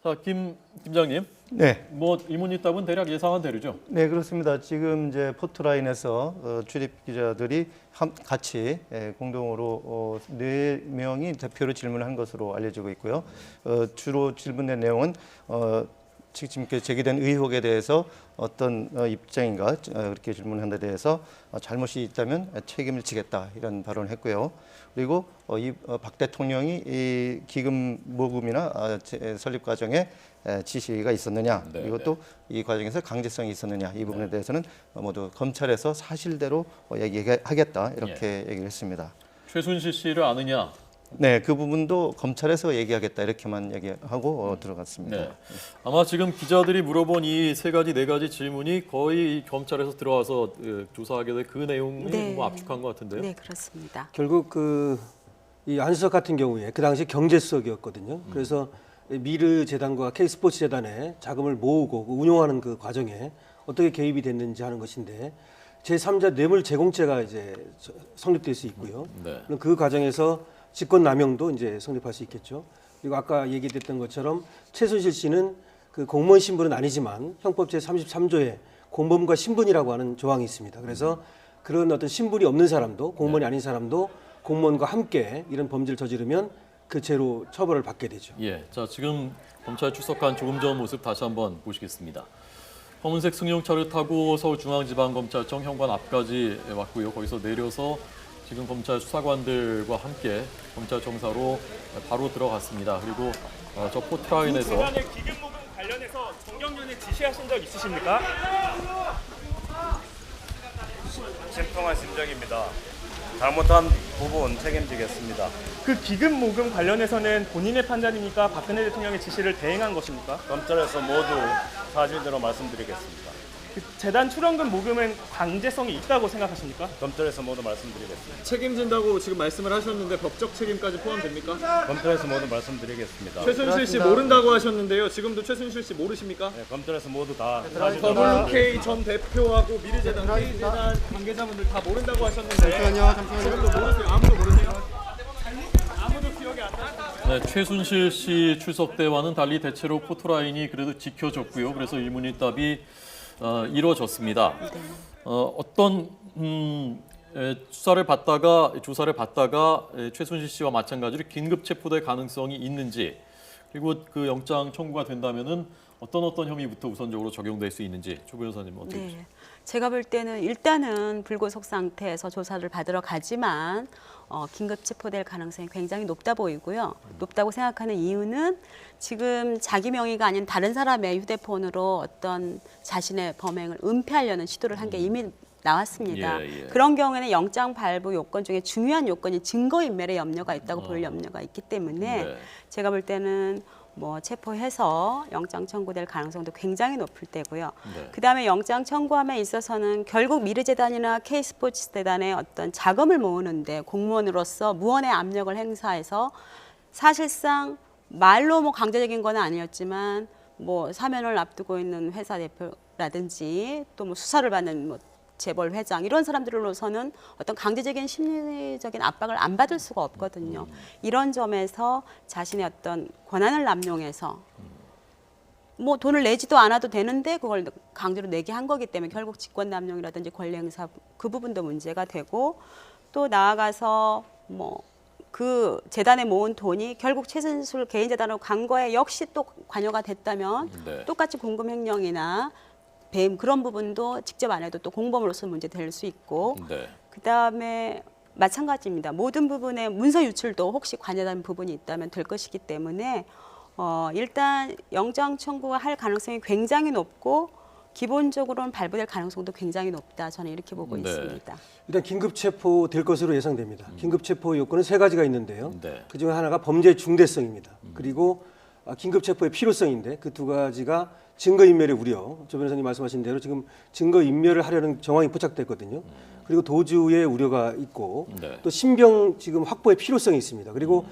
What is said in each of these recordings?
자, 김장님. 네. 뭐 이문희답은 대략 예상한 대로죠? 네, 그렇습니다. 지금 이제 포트라인에서 출입 기자들이 같이 공동으로 4명이 대표로 질문을 한 것으로 알려지고 있고요. 주로 질문의 내용은 지금 제기된 의혹에 대해서 어떤 입장인가 그렇게 질문한 데 대해서 잘못이 있다면 책임을 지겠다 이런 발언을 했고요. 그리고 박 대통령이 이 기금 모금이나 설립 과정에 지시가 있었느냐, 네, 그리고 또 이 과정에서 강제성이 있었느냐 이 부분에 대해서는 모두 검찰에서 사실대로 얘기하겠다 이렇게 얘기를 했습니다. 최순실 씨를 아느냐? 네, 그 부분도 검찰에서 얘기하겠다 이렇게만 얘기하고 들어갔습니다. 네. 아마 지금 기자들이 물어본 이 세 가지, 네 가지 질문이 거의 검찰에서 들어와서 조사하게 된 그 내용을 네. 뭐 압축한 것 같은데요. 네, 그렇습니다. 결국 이 안수석 같은 경우에 그 당시 경제수석이었거든요. 그래서 미르 재단과 K스포츠 재단에 자금을 모으고 운용하는 그 과정에 어떻게 개입이 됐는지 하는 것인데 제3자 뇌물 제공죄가 이제 성립될 수 있고요. 네. 그 과정에서 직권남용도 이제 성립할 수 있겠죠. 그리고 아까 얘기됐던 것처럼 최순실 씨는 그 공무원 신분은 아니지만 형법 제33조에 공범과 신분이라고 하는 조항이 있습니다. 그래서 그런 어떤 신분이 없는 사람도 공무원이 아닌 사람도 공무원과 함께 이런 범죄를 저지르면 그 죄로 처벌을 받게 되죠. 예, 자 지금 검찰 출석한 조금 전 모습 다시 한번 보시겠습니다. 검은색 승용차를 타고 서울중앙지방검찰청 현관 앞까지 왔고요. 거기서 내려서 지금 검찰 수사관들과 함께 검찰청사로 바로 들어갔습니다. 그리고 저 포트라인에서 재단의 기금 모금 관련해서 정경련에 지시하신 적 있으십니까? 심통한 심정입니다. 잘못한 부분 책임지겠습니다. 그 기금 모금 관련해서는 본인의 판단입니까? 박근혜 대통령의 지시를 대행한 것입니까? 검찰에서 모두 사실대로 말씀드리겠습니다. 그 재단 출연금 모금은 강제성이 있다고 생각하십니까? 검찰에서 모두 말씀드리겠습니다. 책임진다고 지금 말씀을 하셨는데 법적 책임까지 포함됩니까? 검찰에서 모두 말씀드리겠습니다. 최순실 씨 모른다고 하셨는데요. 지금도 최순실 씨 모르십니까? 네, 검찰에서 모두 다 사실대로 더블K 전 대표하고 미르재단, K재단 관계자분들 다 모른다고 하셨는데 지금도 모르세요? 아무도 모르세요? 아무도 기억이 안 나요. 네, 최순실 씨 출석 때와는 달리 대체로 포토라인이 그래도 지켜졌고요. 그래서 일문일답이 이루어졌습니다. 어떤 조사를 받다가 최순실 씨와 마찬가지로 긴급 체포될 가능성이 있는지, 그리고 그 영장 청구가 된다면은 어떤 혐의부터 우선적으로 적용될 수 있는지 조 변호사님 어떻게 보세요? 네, 제가 볼 때는 일단은 불구속 상태에서 조사를 받으러 가지만 긴급 체포될 가능성이 굉장히 높다 보이고요. 높다고 생각하는 이유는 지금 자기 명의가 아닌 다른 사람의 휴대폰으로 어떤 자신의 범행을 은폐하려는 시도를 한 게 이미 나왔습니다. 예. 그런 경우에는 영장 발부 요건 중에 중요한 요건이 증거인멸의 염려가 있다고 볼 염려가 있기 때문에 네. 제가 볼 때는 뭐 체포해서 영장 청구될 가능성도 굉장히 높을 때고요. 네. 그다음에 영장 청구함에 있어서는 결국 미르재단이나 K스포츠 재단의 어떤 자금을 모으는데 공무원으로서 무언의 압력을 행사해서 사실상 말로 뭐 강제적인 건 아니었지만 뭐 사면을 앞두고 있는 회사 대표라든지 또 뭐 수사를 받는 뭐 재벌 회장 이런 사람들로서는 어떤 강제적인 심리적인 압박을 안 받을 수가 없거든요. 이런 점에서 자신의 어떤 권한을 남용해서 뭐 돈을 내지도 않아도 되는데 그걸 강제로 내게 한 거기 때문에 결국 직권 남용이라든지 권리 행사 그 부분도 문제가 되고 또 나아가서 뭐 그 재단에 모은 돈이 결국 최순실 개인 재단으로 간 거에 역시 또 관여가 됐다면 네. 똑같이 공금 횡령이나 배임 그런 부분도 직접 안 해도 또 공범으로서 문제될 수 있고 네. 그다음에 마찬가지입니다. 모든 부분에 문서 유출도 혹시 관여된 부분이 있다면 될 것이기 때문에 일단 영장 청구할 가능성이 굉장히 높고 기본적으로는 발부될 가능성도 굉장히 높다. 저는 이렇게 보고 네. 있습니다. 일단 긴급 체포 될 것으로 예상됩니다. 긴급 체포 요건은 3가지가 있는데요. 네. 그중에 하나가 범죄 중대성입니다. 그리고 긴급 체포의 필요성인데 그 2가지가 증거인멸의 우려. 조 변호사님 말씀하신 대로 지금 증거인멸을 하려는 정황이 포착됐거든요. 그리고 도주의 우려가 있고 네. 또 신병 지금 확보의 필요성이 있습니다. 그리고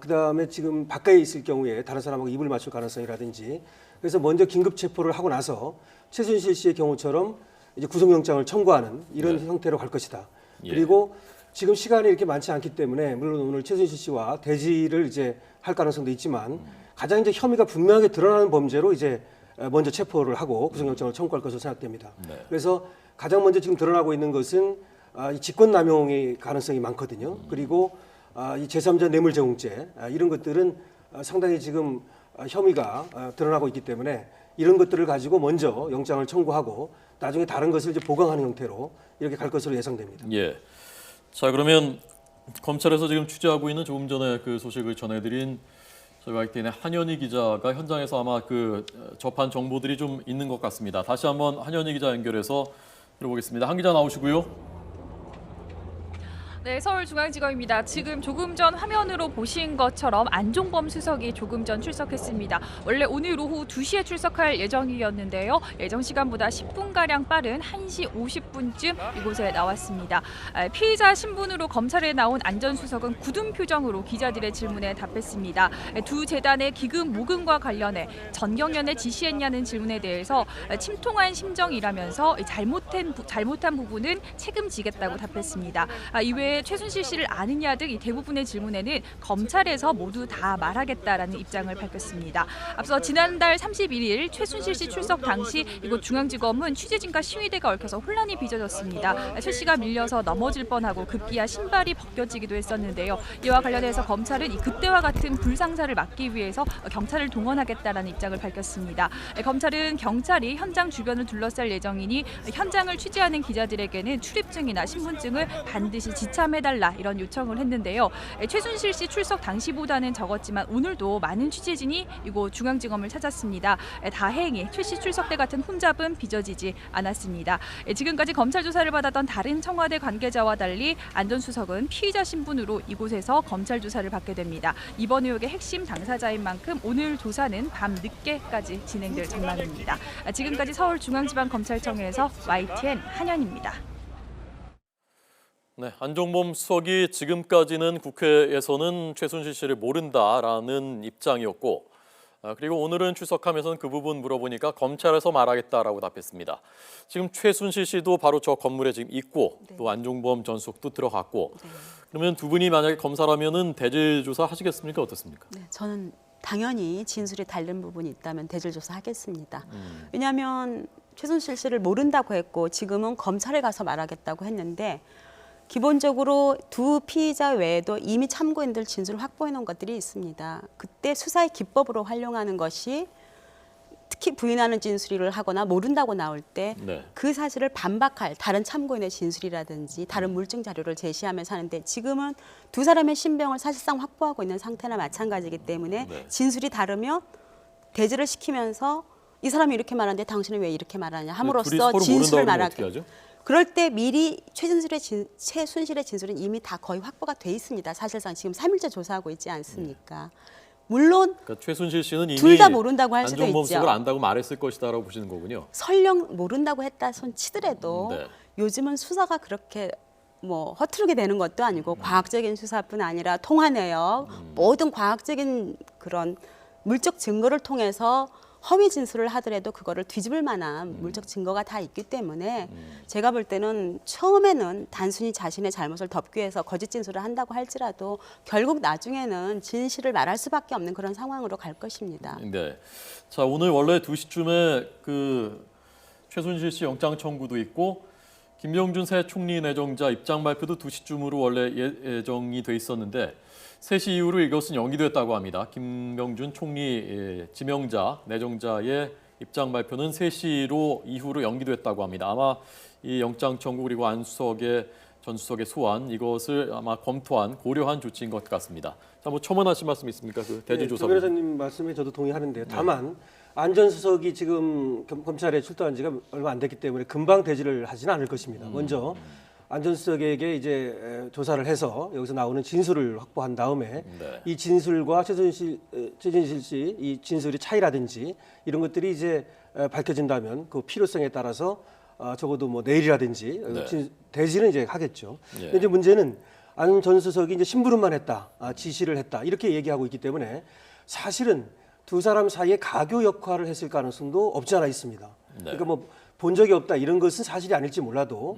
그다음에 지금 바깥에 있을 경우에 다른 사람하고 입을 맞출 가능성이라든지 그래서 먼저 긴급 체포를 하고 나서 최순실 씨의 경우처럼 이제 구속영장을 청구하는 이런 형태로 갈 것이다. 예. 그리고 지금 시간이 이렇게 많지 않기 때문에 물론 오늘 최순실 씨와 대지를 이제 할 가능성도 있지만 가장 이제 혐의가 분명하게 드러나는 범죄로 이제 먼저 체포를 하고 구속영장을 청구할 것으로 생각됩니다. 네. 그래서 가장 먼저 지금 드러나고 있는 것은 이 직권남용의 가능성이 많거든요. 그리고 이 제3자 뇌물제공죄 이런 것들은 상당히 지금 혐의가 드러나고 있기 때문에 이런 것들을 가지고 먼저 영장을 청구하고 나중에 다른 것을 이제 보강하는 형태로 이렇게 갈 것으로 예상됩니다. 예. 자, 그러면 검찰에서 지금 취재하고 있는 조금 전에 그 소식을 전해드린 저희 YTN의 한현희 기자가 현장에서 아마 그 접한 정보들이 좀 있는 것 같습니다. 다시 한번 한현희 기자 연결해서 들어보겠습니다. 한 기자 나오시고요. 네, 서울중앙지검입니다. 지금 조금 전 화면으로 보신 것처럼 안종범 수석이 조금 전 출석했습니다. 원래 오늘 오후 2시에 출석할 예정이었는데요. 예정 시간보다 10분가량 빠른 1시 50분쯤 이곳에 나왔습니다. 피의자 신분으로 검찰에 나온 안 전 수석은 굳은 표정으로 기자들의 질문에 답했습니다. 두 재단의 기금 모금과 관련해 전경련에 지시했냐는 질문에 대해서 침통한 심정이라면서 잘못한 부분은 책임지겠다고 답했습니다. 이외에 최순실 씨를 아느냐 등 대부분의 질문에는 검찰에서 모두 다 말하겠다라는 입장을 밝혔습니다. 앞서 지난달 31일 최순실 씨 출석 당시 이곳 중앙지검은 취재진과 시위대가 얽혀서 혼란이 빚어졌습니다. 최 씨가 밀려서 넘어질 뻔하고 급기야 신발이 벗겨지기도 했었는데요. 이와 관련해서 검찰은 그때와 같은 불상사를 막기 위해서 경찰을 동원하겠다라는 입장을 밝혔습니다. 검찰은 경찰이 현장 주변을 둘러쌀 예정이니 현장을 취재하는 기자들에게는 출입증이나 신분증을 반드시 지참해달라 이런 요청을 했는데요. 최순실 씨 출석 당시보다는 적었지만 오늘도 많은 취재진이 이곳 중앙지검을 찾았습니다. 다행히 최 씨 출석 때 같은 혼잡은 빚어지지 않았습니다. 지금까지 검찰 조사를 받았던 다른 청와대 관계자와 달리 안 전 수석은 피의자 신분으로 이곳에서 검찰 조사를 받게 됩니다. 이번 의혹의 핵심 당사자인 만큼 오늘 조사는 밤 늦게까지 진행될 전망입니다. 지금까지 서울중앙지방검찰청에서 YTN 한현입니다. 네, 안종범 수석이 지금까지는 국회에서는 최순실 씨를 모른다라는 입장이었고 그리고 오늘은 출석하면서는 그 부분 물어보니까 검찰에서 말하겠다라고 답했습니다. 지금 최순실 씨도 바로 저 건물에 지금 있고 또 안종범 전 수석도 들어갔고 그러면 두 분이 만약에 검사라면은 대질 조사 하시겠습니까? 어떻습니까? 네, 저는 당연히 진술이 다른 부분이 있다면 대질 조사하겠습니다. 왜냐하면 최순실 씨를 모른다고 했고 지금은 검찰에 가서 말하겠다고 했는데 기본적으로 두 피의자 외에도 이미 참고인들 진술을 확보해 놓은 것들이 있습니다. 그때 수사의 기법으로 활용하는 것이 특히 부인하는 진술을 하거나 모른다고 나올 때 그 사실을 반박할 다른 참고인의 진술이라든지 다른 물증 자료를 제시하면서 하는데 지금은 두 사람의 신병을 사실상 확보하고 있는 상태나 마찬가지이기 때문에 진술이 다르면 대질을 시키면서 이 사람이 이렇게 말하는데 당신은 왜 이렇게 말하냐 함으로써 진술을 말하게. 그럴 때 미리 최순실의 진술은 이미 다 거의 확보가 돼 있습니다. 사실상 지금 3일째 조사하고 있지 않습니까? 물론 그러니까 최순실 씨는 이미 둘 다 모른다고 할 수도 안종범 있죠. 수석을 안다고 말했을 것이다라고 보시는 거군요. 설령 모른다고 했다 손 치더라도 요즘은 수사가 그렇게 뭐 허투루게 되는 것도 아니고 과학적인 수사뿐 아니라 통화 내역 모든 과학적인 그런 물적 증거를 통해서 허위 진술을 하더라도 그거를 뒤집을 만한 물적 증거가 다 있기 때문에 제가 볼 때는 처음에는 단순히 자신의 잘못을 덮기 위해서 거짓 진술을 한다고 할지라도 결국 나중에는 진실을 말할 수밖에 없는 그런 상황으로 갈 것입니다. 네. 자, 오늘 원래 2시쯤에 그 최순실 씨 영장 청구도 있고 김병준 새 총리 내정자 입장 발표도 2시쯤으로 원래 예정이 돼 있었는데 3시 이후로 이것은 연기됐다고 합니다. 김병준 총리 지명자 내정자의 입장 발표는 3시로 이후로 연기됐다고 합니다. 아마 이 영장 청구 그리고 안 수석의 전 수석의 소환 이것을 아마 검토한 고려한 조치인 것 같습니다. 자, 뭐 첨언하신 말씀 있습니까? 그 대질 조사. 조 변호사님 말씀에 저도 동의하는데요. 다만 안 전 수석이 지금 검찰에 출두한 지가 얼마 안 됐기 때문에 금방 대질을 하지는 않을 것입니다. 먼저 안 전 수석에게 이제 조사를 해서 여기서 나오는 진술을 확보한 다음에 이 진술과 최순실 씨 이 진술의 차이라든지 이런 것들이 이제 밝혀진다면 그 필요성에 따라서 적어도 뭐 내일이라든지 대질은 이제 하겠죠. 근데 이제 문제는 안 전 수석이 이제 심부름만 했다, 지시를 했다 이렇게 얘기하고 있기 때문에 사실은 두 사람 사이에 가교 역할을 했을 가능성도 없지 않아 있습니다. 그러니까 뭐 본 적이 없다 이런 것은 사실이 아닐지 몰라도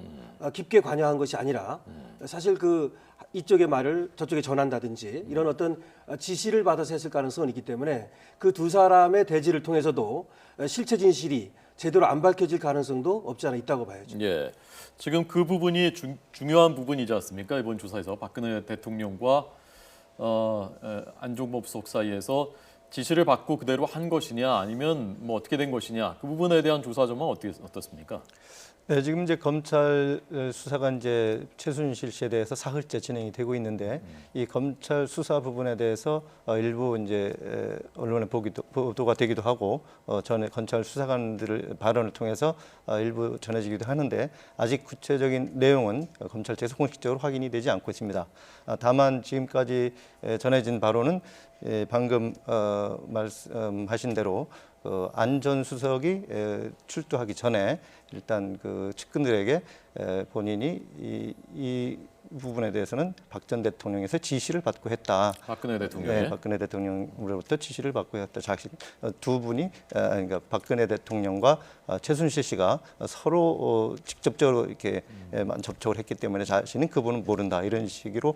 깊게 관여한 것이 아니라 사실 그 이쪽의 말을 저쪽에 전한다든지 이런 어떤 지시를 받아서 했을 가능성은 있기 때문에 그 두 사람의 대지를 통해서도 실체 진실이 제대로 안 밝혀질 가능성도 없지 않아 있다고 봐야죠. 예, 지금 그 부분이 중요한 부분이지 않습니까? 이번 조사에서 박근혜 대통령과 안종범 수석 사이에서 지시를 받고 그대로 한 것이냐 아니면 뭐 어떻게 된 것이냐 그 부분에 대한 조사 점은 어떻습니까? 네, 지금 이제 검찰 수사가 이제 최순실 씨에 대해서 사흘째 진행이 되고 있는데 이 검찰 수사 부분에 대해서 일부 이제 언론에 보도가 되기도 하고 전에 검찰 수사관들의 발언을 통해서 일부 전해지기도 하는데 아직 구체적인 내용은 검찰 측에서 공식적으로 확인이 되지 않고 있습니다. 다만 지금까지 전해진 바로는 방금 말씀하신 대로 안 전 수석이 출두하기 전에 일단 그 측근들에게 본인이 이 부분에 대해서는 박 전 대통령에서 지시를 받고 했다. 박근혜 대통령. 네, 박근혜 대통령으로부터 지시를 받고 했다. 자신 두 분이 그러니까 박근혜 대통령과 최순실 씨가 서로 직접적으로 이렇게 접촉을 했기 때문에 자신은 그분은 모른다 이런 식으로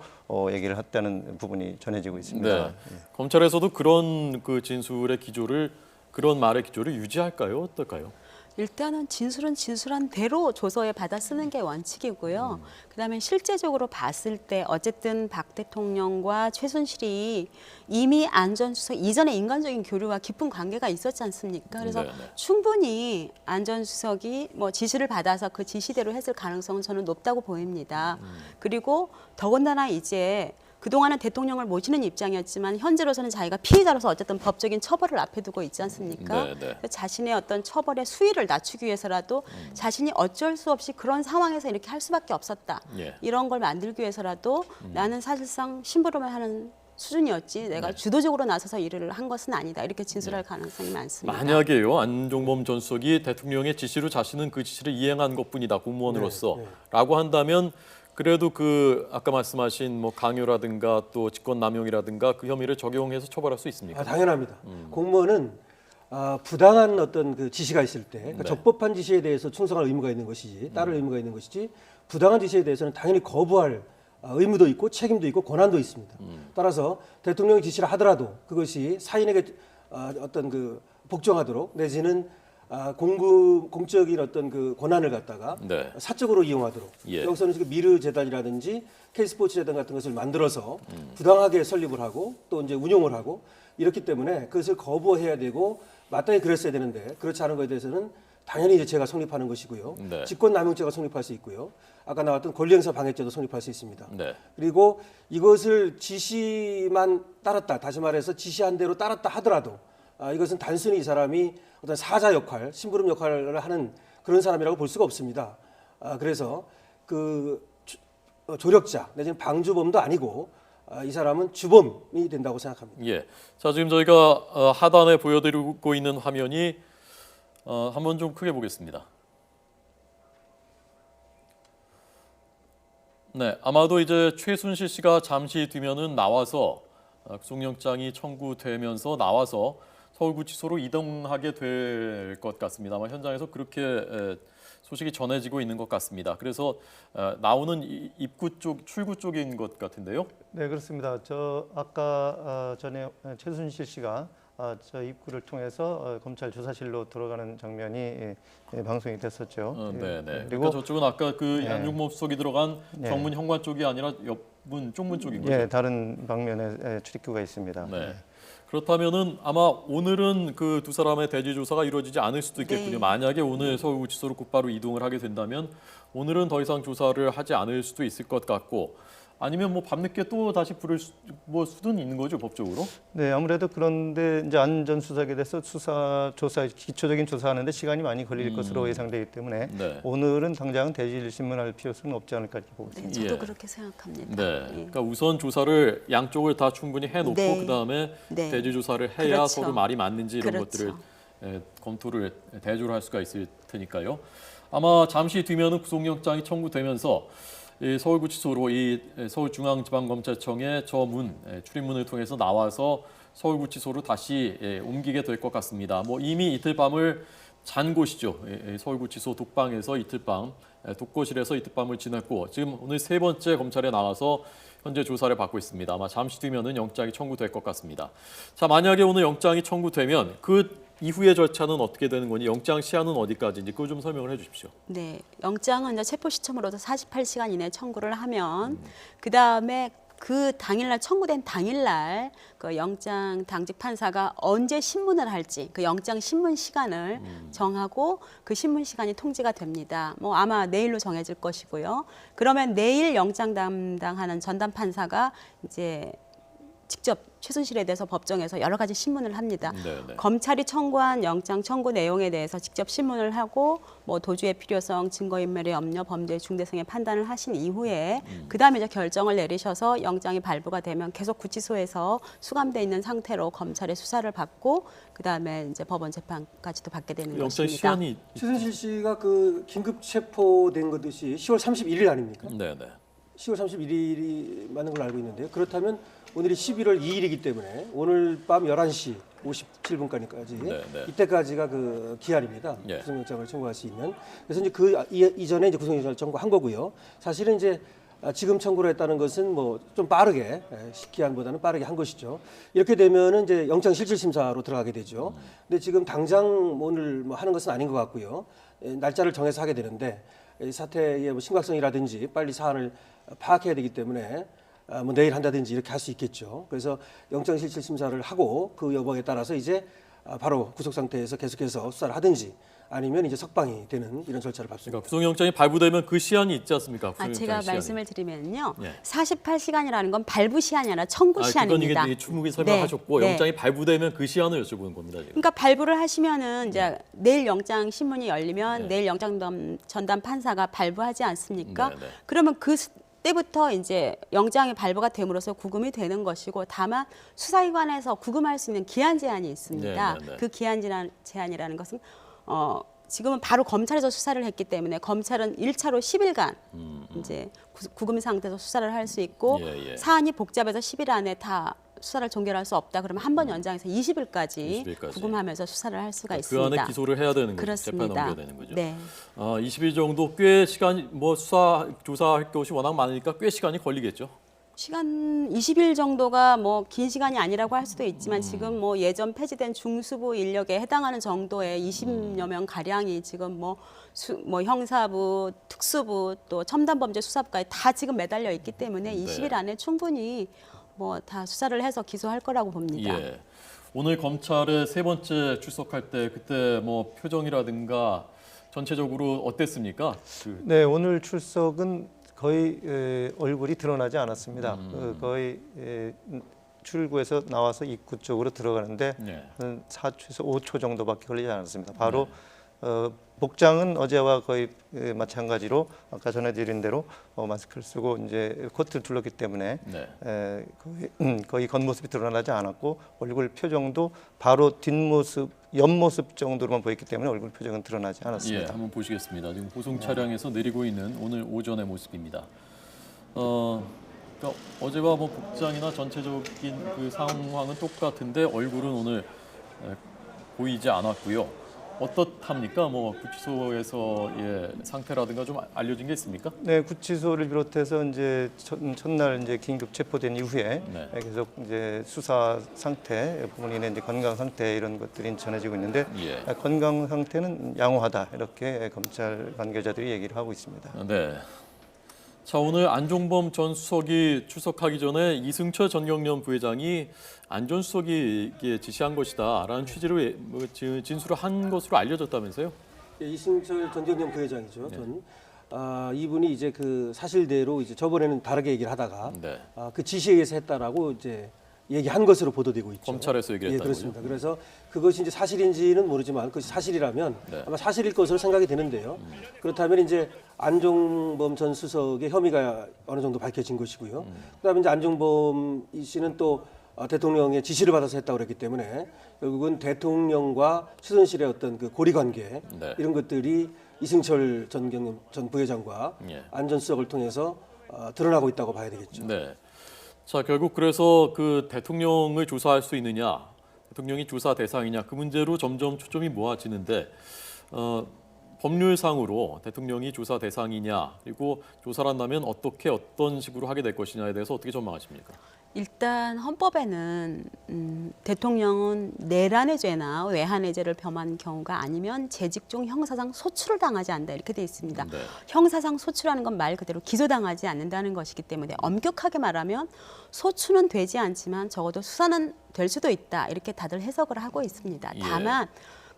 얘기를 했다는 부분이 전해지고 있습니다. 네. 검찰에서도 그런 그 진술의 기조를 그런 말의 기조를 유지할까요? 어떨까요? 일단은 진술은 진술한 대로 조서에 받아 쓰는 게 원칙이고요. 그다음에 실제적으로 봤을 때 어쨌든 박 대통령과 최순실이 이미 안 전 수석 이전에 인간적인 교류와 깊은 관계가 있었지 않습니까? 그래서 네네. 충분히 안 전 수석이 뭐 지시를 받아서 그 지시대로 했을 가능성은 저는 높다고 보입니다. 그리고 더군다나 이제 그동안은 대통령을 모시는 입장이었지만 현재로서는 자기가 피해자로서 어쨌든 법적인 처벌을 앞에 두고 있지 않습니까? 네, 네. 그래서 자신의 어떤 처벌의 수위를 낮추기 위해서라도 자신이 어쩔 수 없이 그런 상황에서 이렇게 할 수밖에 없었다. 예. 이런 걸 만들기 위해서라도 나는 사실상 심부름을 하는 수준이었지 내가 주도적으로 나서서 일을 한 것은 아니다. 이렇게 진술할 가능성이 많습니다. 만약에요, 안종범 전 수석이 대통령의 지시로 자신은 그 지시를 이행한 것뿐이다 공무원으로서라고 한다면 그래도 그 아까 말씀하신 뭐 강요라든가 또 직권남용이라든가 그 혐의를 적용해서 처벌할 수 있습니까? 당연합니다. 공무원은 부당한 어떤 그 지시가 있을 때 그러니까 네. 적법한 지시에 대해서 충성할 의무가 있는 것이지 따를 의무가 있는 것이지 부당한 지시에 대해서는 당연히 거부할 의무도 있고 책임도 있고 권한도 있습니다. 따라서 대통령이 지시를 하더라도 그것이 사인에게 어떤 그 복종하도록 내지는 공적인 어떤 그 권한을 갖다가 네. 사적으로 이용하도록 예. 여기서는 지금 미르 재단이라든지 K스포츠 재단 같은 것을 만들어서 부당하게 설립을 하고 또 이제 운용을 하고 이렇기 때문에 그것을 거부해야 되고 마땅히 그랬어야 되는데 그렇지 않은 것에 대해서는 당연히 이제 죄가 성립하는 것이고요. 네. 직권남용죄가 성립할 수 있고요. 아까 나왔던 권리행사 방해죄도 성립할 수 있습니다. 네. 그리고 이것을 지시만 따랐다, 다시 말해서 지시한 대로 따랐다 하더라도 이것은 단순히 이 사람이 어떤 사자 역할, 심부름 역할을 하는 그런 사람이라고 볼 수가 없습니다. 그래서 그 조력자 내지는 방주범도 아니고 이 사람은 주범이 된다고 생각합니다. 예. 자, 지금 저희가 하단에 보여드리고 있는 화면이 한번 좀 크게 보겠습니다. 네, 아마도 이제 최순실 씨가 잠시 뒤면은 나와서 구속영장이 청구되면서 나와서 서울구치소로 이동하게 될 것 같습니다. 아마 현장에서 그렇게 소식이 전해지고 있는 것 같습니다. 그래서 나오는 입구 쪽, 출구 쪽인 것 같은데요. 네, 그렇습니다. 저 아까 전에 최순실 씨가 저 입구를 통해서 검찰 조사실로 들어가는 장면이 방송이 됐었죠. 네, 네. 그리고 그러니까 저쪽은 아까 그 네. 안종범 수석이 들어간 네. 정문 현관 쪽이 아니라 옆문 쪽문 쪽인 거죠. 예, 다른 방면에 출입구가 있습니다. 네. 그렇다면은 아마 오늘은 그 두 사람의 대지 조사가 이루어지지 않을 수도 있겠군요. 네. 만약에 오늘 서울구치소로 곧바로 이동을 하게 된다면 오늘은 더 이상 조사를 하지 않을 수도 있을 것 같고 아니면 뭐 밤늦게 또 다시 부를 수는 있는 거죠 법적으로? 네, 아무래도 그런데 이제 안 전 수석에 대해서 조사 기초적인 조사하는데 시간이 많이 걸릴 것으로 예상되기 때문에 네. 오늘은 당장 대질 신문할 필요성은 없지 않을까 이렇게 보고 네, 있습니다. 저도 예. 그렇게 생각합니다. 네. 예. 그러니까 우선 조사를 양쪽을 다 충분히 해놓고 네. 그 다음에 네. 대지 조사를 해야 그렇죠. 서로 말이 맞는지 이런 그렇죠. 것들을 검토를 대조를 할 수가 있을 테니까요. 아마 잠시 뒤면은 구속영장이 청구되면서 이 서울구치소로 이 서울중앙지방검찰청의 저 문 출입문을 통해서 나와서 서울구치소로 다시 옮기게 될 것 같습니다. 뭐 이미 이틀 밤을 잔 곳이죠. 서울구치소 독방에서 이틀밤, 독거실에서 이틀밤을 지냈고 지금 오늘 세 번째 검찰에 나와서 현재 조사를 받고 있습니다. 아마 잠시 뒤면은 영장이 청구될 것 같습니다. 자, 만약에 오늘 영장이 청구되면 그 이후의 절차는 어떻게 되는 거니? 영장 시한은 어디까지인지 그거 좀 설명을 해주십시오. 네, 영장은 이제 체포 시점으로도 48시간 이내 청구를 하면 그 다음에 그 당일날 청구된 당일날 그 영장 당직 판사가 언제 신문을 할지 그 영장 신문 시간을 정하고 그 신문 시간이 통지가 됩니다. 뭐 아마 내일로 정해질 것이고요. 그러면 내일 영장 담당하는 전담 판사가 이제 직접 최순실에 대해서 법정에서 여러 가지 신문을 합니다. 네네. 검찰이 청구한 영장 청구 내용에 대해서 직접 신문을 하고 뭐 도주의 필요성, 증거인멸의 염려, 범죄의 중대성의 판단을 하신 이후에 그다음에 이제 결정을 내리셔서 영장이 발부가 되면 계속 구치소에서 수감돼 있는 상태로 검찰의 수사를 받고 그다음에 이제 법원 재판까지도 받게 되는 영장 것입니다. 시한이 최순실 씨가 그 긴급 체포된 것이 10월 31일 아닙니까? 네네. 10월 31일이 맞는 걸로 알고 있는데요. 그렇다면 오늘이 11월 2일이기 때문에 오늘 밤 11시 57분까지 네, 네. 이때까지가 그 기한입니다. 예. 구속영장을 청구할 수 있는. 그래서 이제 그 이전에 이제 구속영장을 청구한 거고요. 사실은 이제 지금 청구를 했다는 것은 뭐 좀 빠르게 기한보다는 빠르게 한 것이죠. 이렇게 되면은 이제 영장 실질 심사로 들어가게 되죠. 근데 지금 당장 오늘 뭐 하는 것은 아닌 것 같고요. 날짜를 정해서 하게 되는데 이 사태의 뭐 심각성이라든지 빨리 사안을 파악해야 되기 때문에 뭐 내일 한다든지 이렇게 할 수 있겠죠. 그래서 영장 실질 심사를 하고 그 여부에 따라서 이제 바로 구속 상태에서 계속해서 수사를 하든지 아니면 이제 석방이 되는 이런 절차를 밟습니다. 그러니까 구속영장이 발부되면 그 시한이 있지 않습니까? 제가 구속영장 시한이. 말씀을 드리면요. 예. 48시간이라는 건 발부 시한이 아니라 청구 그건 시한입니다. 이게 충분히 설명하셨고 네. 영장이 발부되면 그 시한을 여쭤보는 겁니다. 지금. 그러니까 발부를 하시면은 이제 내일 영장 신문이 열리면 네. 내일 영장 전담 판사가 발부하지 않습니까? 네, 네. 그러면 그 때부터 이제 영장이 발부가 됨으로써 구금이 되는 것이고 다만 수사기관에서 구금할 수 있는 기한 제한이 있습니다. 네, 네, 네. 그 기한 제한이라는 것은 지금은 바로 검찰에서 수사를 했기 때문에 검찰은 1차로 10일간 이제 구금 상태에서 수사를 할 수 있고 예, 예. 사안이 복잡해서 10일 안에 다 수사를 종결할 수 없다. 그러면 한 번 연장해서 20일까지 20일까지. 구금하면서 수사를 할 수가 그 있습니다. 안에 기소를 해야 되는 거죠. 재판 그렇습니다. 넘겨야 되는 거죠. 네. 20일 정도 꽤 시간 뭐 수사 조사할 것이 워낙 많으니까 꽤 시간이 걸리겠죠. 시간 20일 정도가 뭐 긴 시간이 아니라고 할 수도 있지만 지금 뭐 예전 폐지된 중수부 인력에 해당하는 정도의 20여 명 가량이 지금 뭐 형사부, 특수부 또 첨단범죄 수사부까지 다 지금 매달려 있기 때문에 20일 안에 충분히 뭐 다 수사를 해서 기소할 거라고 봅니다. 예. 오늘 검찰에 세 번째 출석할 때 그때 뭐 표정이라든가 전체적으로 어땠습니까? 네, 오늘 출석은 거의 얼굴이 드러나지 않았습니다. 거의 출구에서 나와서 입구 쪽으로 들어가는데 네. 한 4초에서 5초 정도밖에 걸리지 않았습니다. 바로 복장은 어제와 거의 마찬가지로 아까 전해드린 대로 마스크를 쓰고 이제 코트를 둘렀기 때문에 네. 거의 겉모습이 드러나지 않았고 얼굴 표정도 바로 뒷모습, 옆모습 정도로만 보였기 때문에 얼굴 표정은 드러나지 예, 않았습니다. 한번 보시겠습니다. 지금 호송 차량에서 내리고 있는 오늘 오전의 모습입니다. 그러니까 어제와 뭐 복장이나 전체적인 그 상황은 똑같은데 얼굴은 오늘 보이지 않았고요. 어떻답니까? 뭐 구치소에서의 상태라든가 좀 알려진 게 있습니까? 네, 구치소를 비롯해서 이제 첫날 이제 긴급 체포된 이후에 네. 계속 이제 수사 상태, 본인의 이제 건강 상태 이런 것들이 전해지고 있는데 예. 건강 상태는 양호하다 이렇게 검찰 관계자들이 얘기를 하고 있습니다. 네. 자, 오늘 안종범 전 수석이 출석하기 전에 이승철 전 경련 부회장이 안 전 수석에게 지시한 것이다라는 취지로 진술을 한 것으로 알려졌다면서요? 예, 이승철 전 경련 부회장이죠. 이분이 이제 그 사실대로 이제 저번에는 다르게 얘기를 하다가 네. 그 지시에 의해서 했다라고 이제 얘기한 것으로 보도되고 있죠. 검찰에서 얘기를 예, 했다고요? 그렇습니다. 그래서 그것이 이제 사실인지는 모르지만 그것이 사실이라면 네. 아마 사실일 것으로 생각이 되는데요. 그렇다면 이제 안종범 전 수석의 혐의가 어느 정도 밝혀진 것이고요. 그다음에 이제 안종범 씨는 또 대통령의 지시를 받아서 했다고 그랬기 때문에 결국은 대통령과 최순실의 어떤 그 고리관계 네. 이런 것들이 이승철 전 부회장과 예. 안 전 수석을 통해서 드러나고 있다고 봐야 되겠죠. 네. 자, 결국 그래서 그 대통령을 조사할 수 있느냐, 대통령이 조사 대상이냐 그 문제로 점점 초점이 모아지는데 법률상으로 대통령이 조사 대상이냐, 그리고 조사를 한다면 어떤 식으로 하게 될 것이냐에 대해서 어떻게 전망하십니까? 일단 헌법에는 대통령은 내란의 죄나 외환의 죄를 범한 경우가 아니면 재직 중 형사상 소출을 당하지 않는다 이렇게 돼 있습니다. 네. 형사상 소출하는 건 말 그대로 기소당하지 않는다는 것이기 때문에 엄격하게 말하면 소출은 되지 않지만 적어도 수사는 될 수도 있다 이렇게 다들 해석을 하고 있습니다. 예. 다만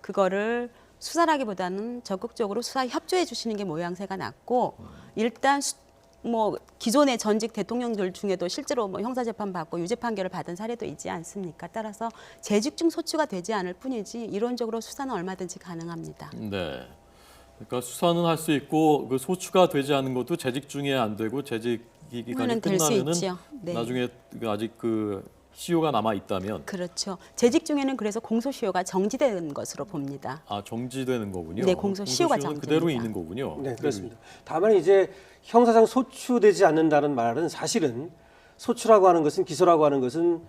그거를 수사라기보다는 적극적으로 수사에 협조해 주시는 게 모양새가 낫고 일단 뭐 기존의 전직 대통령들 중에도 실제로 뭐 형사 재판 받고 유죄 판결을 받은 사례도 있지 않습니까? 따라서 재직 중 소추가 되지 않을 뿐이지 이론적으로 수사는 얼마든지 가능합니다. 네. 그러니까 수사는 할 수 있고 그 소추가 되지 않은 것도 재직 중에 안 되고 재직 기간이 될수 끝나면은 있죠. 네. 나중에 아직 그 시효가 남아 있다면 그렇죠. 재직 중에는 그래서 공소시효가 정지되는 것으로 봅니다. 정지되는 거군요. 네, 공소시효가 공소시효는 그대로 정지입니다. 있는 거군요. 네, 그렇습니다. 다만 이제 형사상 소추되지 않는다는 말은 사실은 소추라고 하는 것은 기소라고 하는 것은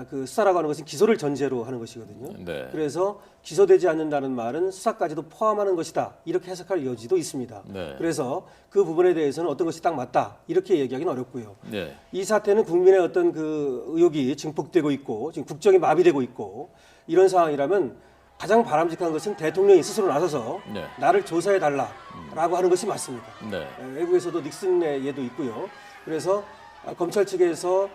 그 수사라고 하는 것은 기소를 전제로 하는 것이거든요. 네. 그래서 기소되지 않는다는 말은 수사까지도 포함하는 것이다. 이렇게 해석할 여지도 있습니다. 네. 그래서 그 부분에 대해서는 어떤 것이 딱 맞다. 이렇게 얘기하기는 어렵고요. 네. 이 사태는 국민의 어떤 그 의혹이 증폭되고 있고 지금 국정이 마비되고 있고 이런 상황이라면 가장 바람직한 것은 대통령이 스스로 나서서 네. 나를 조사해 달라라고 하는 것이 맞습니다. 네. 외국에서도 닉슨의 예도 있고요. 그래서 검찰 측에서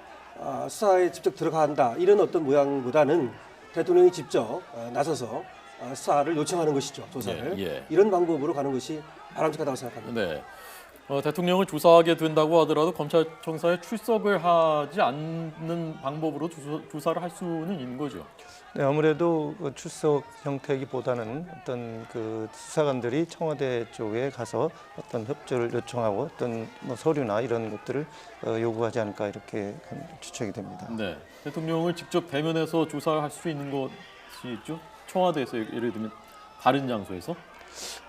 수사에 직접 들어간다 이런 어떤 모양보다는 대통령이 직접 나서서 수사를 요청하는 것이죠. 조사를. 예. 이런 방법으로 가는 것이 바람직하다고 생각합니다. 네. 대통령을 조사하게 된다고 하더라도 검찰청사에 출석을 하지 않는 방법으로 조사를 할 수는 있는 거죠. 네, 아무래도 그 출석 형태이기보다는 어떤 그 수사관들이 청와대 쪽에 가서 어떤 협조를 요청하고 어떤 뭐 서류나 이런 것들을 요구하지 않을까 이렇게 추측이 됩니다. 네. 대통령을 직접 대면해서 조사를 할 수 있는 것이 있죠. 청와대에서 예를 들면 다른 장소에서.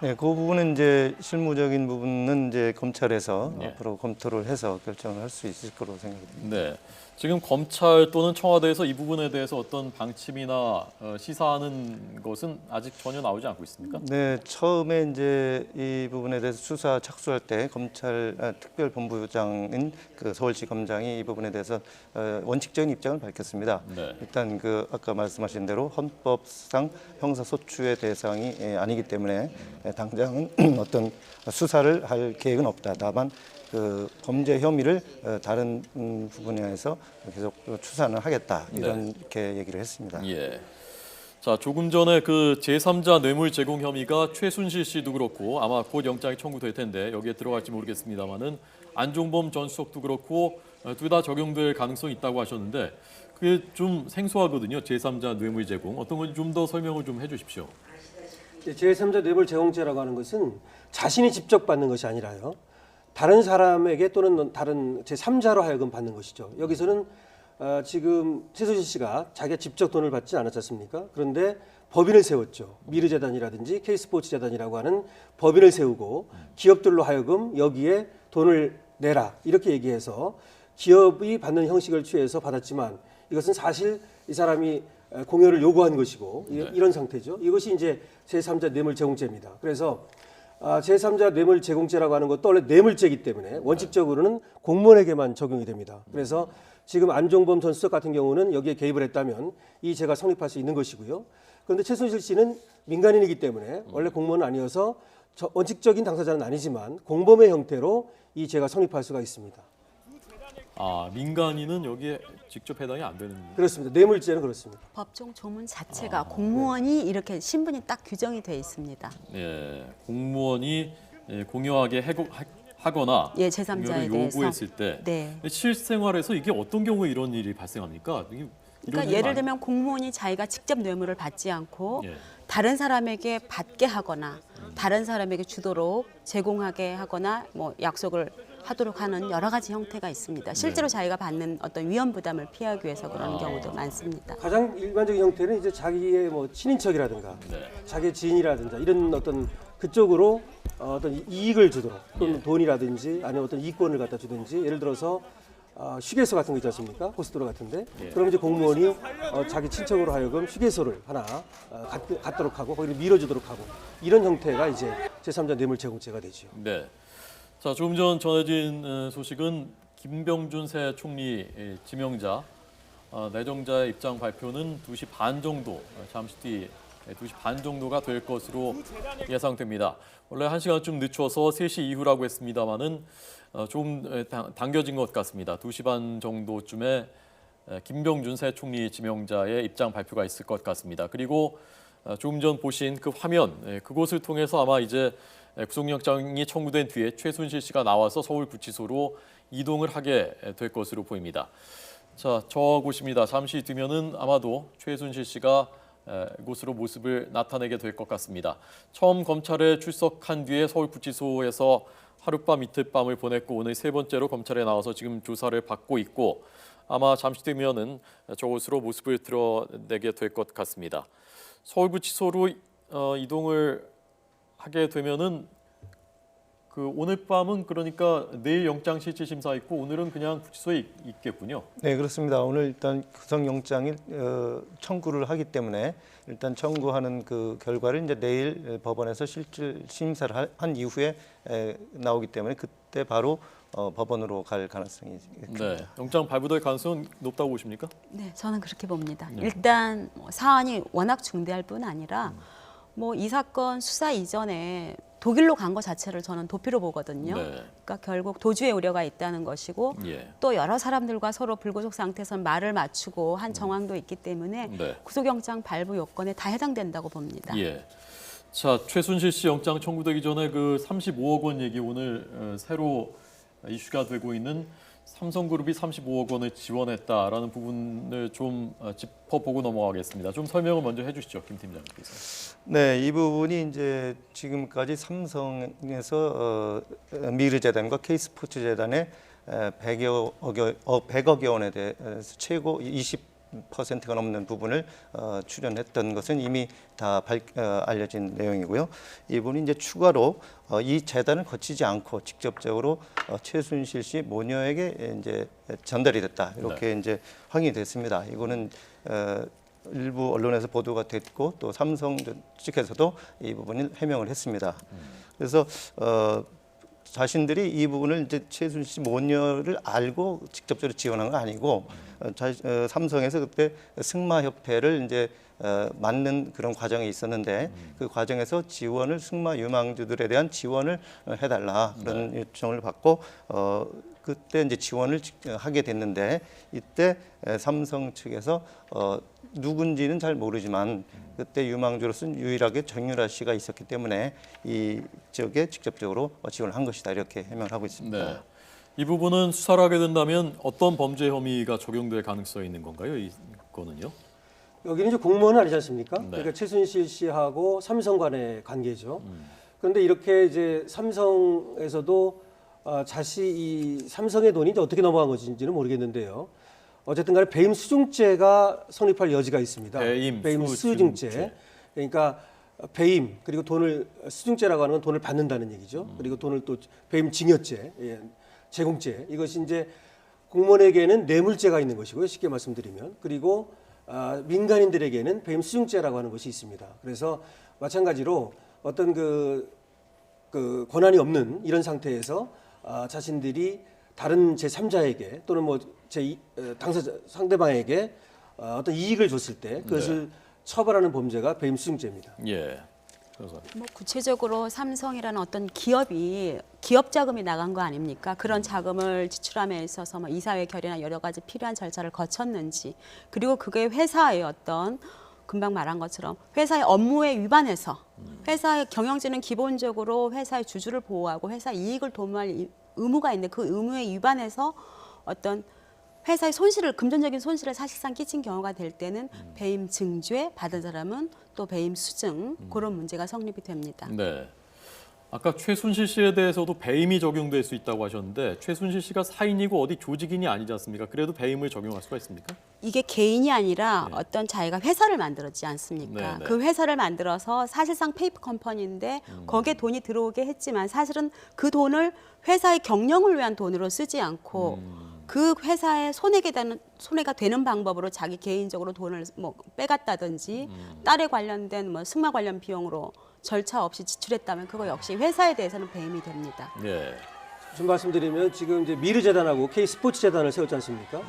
네, 그 부분은 이제 실무적인 부분은 이제 검찰에서 네. 앞으로 검토를 해서 결정을 할 수 있을 거로 생각됩니다. 네. 지금 검찰 또는 청와대에서 이 부분에 대해서 어떤 방침이나 시사하는 것은 아직 전혀 나오지 않고 있습니까? 네, 처음에 이제 이 부분에 대해서 수사 착수할 때 검찰 특별본부장인 그 서울시 검장이 이 부분에 대해서 원칙적인 입장을 밝혔습니다. 네. 일단 그 아까 말씀하신 대로 헌법상 형사소추의 대상이 아니기 때문에 당장은 어떤 수사를 할 계획은 없다. 다만 그 범죄 혐의를 다른 부분에서 계속 추산을 하겠다 이렇게 얘기를 했습니다. 예. 자, 조금 전에 그 제3자 뇌물 제공 혐의가 최순실 씨도 그렇고 아마 곧 영장이 청구될 텐데 여기에 들어갈지 모르겠습니다만은 안종범 전 수석도 그렇고 둘 다 적용될 가능성이 있다고 하셨는데 그게 좀 생소하거든요. 제3자 뇌물 제공 어떤 건지 좀 더 설명을 좀 해주십시오. 제3자 뇌물 제공죄라고 하는 것은 자신이 직접 받는 것이 아니라요. 다른 사람에게 또는 다른 제3자로 하여금 받는 것이죠. 여기서는 지금 최순실 씨가 자기가 직접 돈을 받지 않았지 않습니까? 그런데 법인을 세웠죠. 미르재단이라든지 K스포츠재단이라고 하는 법인을 세우고 기업들로 하여금 여기에 돈을 내라 이렇게 얘기해서 기업이 받는 형식을 취해서 받았지만 이것은 사실 이 사람이 공여를 요구한 것이고 이런 상태죠. 이것이 이제 제3자 뇌물 제공죄입니다. 그래서 제3자 뇌물 제공죄라고 하는 것도 원래 뇌물죄이기 때문에 원칙적으로는 공무원에게만 적용이 됩니다. 그래서 지금 안종범 전 수석 같은 경우는 여기에 개입을 했다면 이 죄가 성립할 수 있는 것이고요. 그런데 최순실 씨는 민간인이기 때문에 원래 공무원은 아니어서 원칙적인 당사자는 아니지만 공범의 형태로 이 죄가 성립할 수가 있습니다. 민간인은 여기에 직접 해당이 안 되는 거예요? 그렇습니다. 뇌물죄는 그렇습니다. 법정 조문 자체가 공무원이 이렇게 신분이 딱 규정이 돼 있습니다. 예, 공무원이 공여하게 하거나 예, 제3자에 공여를 대해서. 요구했을 때 네. 실생활에서 이게 어떤 경우에 이런 일이 발생합니까? 그러니까 예를 들면 공무원이 자기가 직접 뇌물을 받지 않고 예. 다른 사람에게 받게 하거나 다른 사람에게 주도록 제공하게 하거나 뭐 약속을 하도록 하는 여러 가지 형태가 있습니다. 실제로 자기가 받는 어떤 위험 부담을 피하기 위해서 그런 경우도 많습니다. 가장 일반적인 형태는 이제 자기의 뭐 친인척이라든가 자기의 지인이라든가 이런 어떤 그쪽으로 어떤 이익을 주도록 또는 돈이라든지 아니면 어떤 이권을 갖다 주든지 예를 들어서 휴게소 같은 거 있지 않습니까? 고속도로 같은데. 예. 그럼 이제 공무원이 자기 친척으로 하여금 휴게소를 하나 갖도록 하고 거기를 밀어주도록 하고 이런 형태가 이제 제3자 뇌물제공죄가 되죠. 네. 자, 조금 전 전해진 소식은 김병준 새 총리 지명자 내정자의 입장 발표는 2시 반 정도, 잠시 뒤 2시 반 정도가 될 것으로 예상됩니다. 원래 1시간쯤 늦춰서 3시 이후라고 했습니다마는 좀 당겨진 것 같습니다. 2시 반 정도쯤에 김병준 새 총리 지명자의 입장 발표가 있을 것 같습니다. 그리고 조금 전 보신 그 화면, 그곳을 통해서 아마 이제 구속영장이 청구된 뒤에 최순실 씨가 나와서 서울구치소로 이동을 하게 될 것으로 보입니다. 자, 저곳입니다. 잠시 뒤면은 아마도 최순실 씨가 곳으로 모습을 나타내게 될 것 같습니다. 처음 검찰에 출석한 뒤에 서울구치소에서 하룻밤 이틀밤을 보냈고 오늘 세 번째로 검찰에 나와서 지금 조사를 받고 있고 아마 잠시 뒤면은 저곳으로 모습을 드러내게 될 것 같습니다. 서울구치소로 이동을 하게 되면은 그 오늘 밤은 그러니까 내일 영장 실질 심사 있고 오늘은 그냥 구치소에 있겠군요. 네, 그렇습니다. 오늘 일단 구속영장을 청구를 하기 때문에 일단 청구하는 그 결과를 이제 내일 법원에서 실질 심사를 한 이후에 나오기 때문에 그때 바로 법원으로 갈 가능성이 있습니다. 네, 영장 발부될 가능성은 높다고 보십니까? 네, 저는 그렇게 봅니다. 네. 일단 사안이 워낙 중대할 뿐 아니라 뭐 이 사건 수사 이전에 독일로 간 것 자체를 저는 도피로 보거든요. 네. 그러니까 결국 도주의 우려가 있다는 것이고 예. 또 여러 사람들과 서로 불구속 상태에서 말을 맞추고 한 정황도 있기 때문에 네. 구속영장 발부 요건에 다 해당된다고 봅니다. 예. 자, 최순실 씨 영장 청구되기 전에 그 35억 원 얘기 오늘 새로 이슈가 되고 있는 삼성그룹이 35억 원을 지원했다라는 부분을 좀 짚어보고 넘어가겠습니다. 좀 설명을 먼저 해주시죠, 김 팀장님께서. 네, 이 부분이 이제 지금까지 삼성에서 미르재단과 K스포츠재단에 100억여 원에 대해서 최고 20%가 넘는 부분을 출연했던 것은 이미 다 알려진 내용이고요. 이분이 이제 추가로 이 재단을 거치지 않고 직접적으로 최순실 씨 모녀에게 이제 전달이 됐다 이렇게 이제 확인이 됐습니다. 이거는 일부 언론에서 보도가 됐고 또 삼성 측에서도 이 부분을 해명을 했습니다. 그래서 자신들이 이 부분을 이제 최순실 씨 모녀를 알고 직접적으로 지원한 건 아니고 삼성에서 그때 승마협회를 이제 맞는 그런 과정이 있었는데 그 과정에서 지원을 승마 유망주들에 대한 지원을 해달라 그런 요청을 받고 그때 이제 지원을 하게 됐는데 이때 삼성 측에서 누군지는 잘 모르지만 그때 유망주로서는 유일하게 정유라 씨가 있었기 때문에 이 지역에 직접적으로 지원을 한 것이다 이렇게 해명을 하고 있습니다. 네. 이 부분은 수사를 하게 된다면 어떤 범죄 혐의가 적용될 가능성이 있는 건가요? 이거는요? 여기는 이제 공무원은 아니지 않습니까? 네. 그러니까 최순실 씨하고 삼성 간의 관계죠. 그런데 이렇게 이제 삼성에서도 이 삼성의 돈이 이제 어떻게 넘어간 것인지는 모르겠는데요. 어쨌든 간에 배임 수증죄가 성립할 여지가 있습니다. 배임 수증죄. 그러니까 배임 그리고 돈을 수증죄라고 하는 건 돈을 받는다는 얘기죠. 그리고 돈을 또 배임 증여죄, 제공죄 이것이 이제 공무원에게는 뇌물죄가 있는 것이고요. 쉽게 말씀드리면 그리고 민간인들에게는 배임 수증죄라고 하는 것이 있습니다. 그래서 마찬가지로 어떤 그 권한이 없는 이런 상태에서 자신들이 다른 제3자에게 또는 뭐 당사자 상대방에게 어떤 이익을 줬을 때 그것을 처벌하는 범죄가 배임 수증죄입니다. 예. 그래서 뭐 구체적으로 삼성이라는 어떤 기업이 기업 자금이 나간 거 아닙니까? 그런 자금을 지출함에 있어서 뭐 이사회 결의나 여러 가지 필요한 절차를 거쳤는지 그리고 그게 회사의 어떤 금방 말한 것처럼 회사의 업무에 위반해서 회사의 경영진은 기본적으로 회사의 주주를 보호하고 회사 이익을 도모할 의무가 있는데 그 의무에 위반해서 어떤 회사의 손실을 금전적인 손실을 사실상 끼친 경우가 될 때는 배임 증죄 받은 사람은 또 배임 수증 그런 문제가 성립이 됩니다. 네. 아까 최순실 씨에 대해서도 배임이 적용될 수 있다고 하셨는데 최순실 씨가 사인이고 어디 조직인이 아니지 않습니까? 그래도 배임을 적용할 수가 있습니까? 이게 개인이 아니라 네. 어떤 자기가 회사를 만들었지 않습니까? 네, 네. 그 회사를 만들어서 사실상 페이퍼 컴퍼니인데 거기에 돈이 들어오게 했지만 사실은 그 돈을 회사의 경영을 위한 돈으로 쓰지 않고 그 회사에 손해가 되는 방법으로 자기 개인적으로 돈을 뭐 빼갔다든지 딸에 관련된 뭐 승마 관련 비용으로 절차 없이 지출했다면 그거 역시 회사에 대해서는 배임이 됩니다. 예. 좀 말씀드리면 지금 이제 미르재단하고 K스포츠재단을 세웠지 않습니까?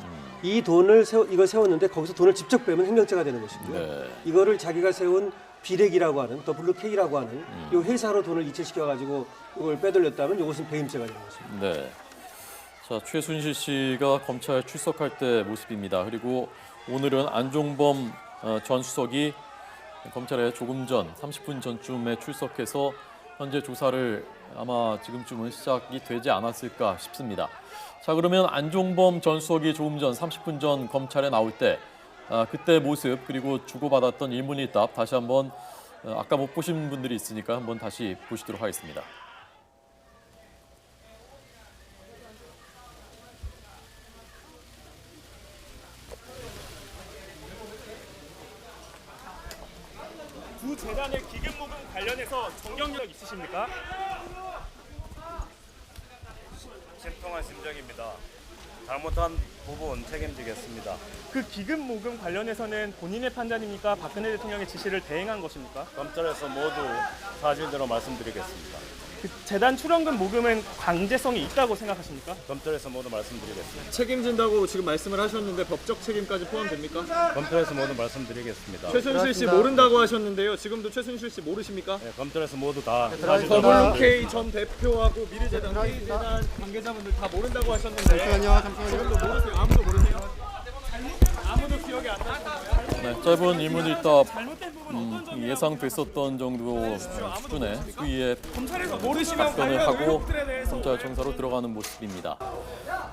이 돈을 이걸 세웠는데 거기서 돈을 직접 빼면 횡령죄가 되는 것이고요. 네. 이거를 자기가 세운 비렉이라고 하는 WK라고 하는 이 회사로 돈을 이체시켜 가지고 이걸 빼돌렸다면 이것은 배임죄가 되는 것입니다. 네. 자, 최순실 씨가 검찰 출석할 때 모습입니다. 그리고 오늘은 안종범 전 수석이 검찰에 조금 전 30분 전쯤에 출석해서 현재 조사를 아마 지금쯤은 시작이 되지 않았을까 싶습니다. 자, 그러면 안종범 전 수석이 조금 전 30분 전 검찰에 나올 때 그때 모습 그리고 주고받았던 일문일답 다시 한번 아까 못 보신 분들이 있으니까 한번 다시 보시도록 하겠습니다. 두 재단의 기금 모금 관련해서 정경력 있으십니까? 심통한 심정입니다. 잘못한 부분 책임지겠습니다. 그 기금 모금 관련해서는 본인의 판단입니까? 박근혜 대통령의 지시를 대행한 것입니까? 검찰에서 모두 사실대로 말씀드리겠습니다. 그 재단 출연금 모금은 강제성이 있다고 생각하십니까? 검찰에서 모두 말씀드리겠습니다. 책임진다고 지금 말씀을 하셨는데 법적 책임까지 포함됩니까? 검찰에서 모두 말씀드리겠습니다. 최순실 씨 모른다고 하셨는데요. 지금도 최순실 씨 모르십니까? 네, 검찰에서 모두 다 사실대로 WK 전 대표하고 미르재단 K재단 관계자분들 다 모른다고 하셨는데 지금도 모르세요? 아무도 모르세요? 아무도 기억이 안 나시나요? 네, 짧은 일문일답 예상됐었던 정도 수준의 수위의 모르시면 답변을 관련 하고 의혹들에 대해서 검찰 정사로 들어가는 모습입니다.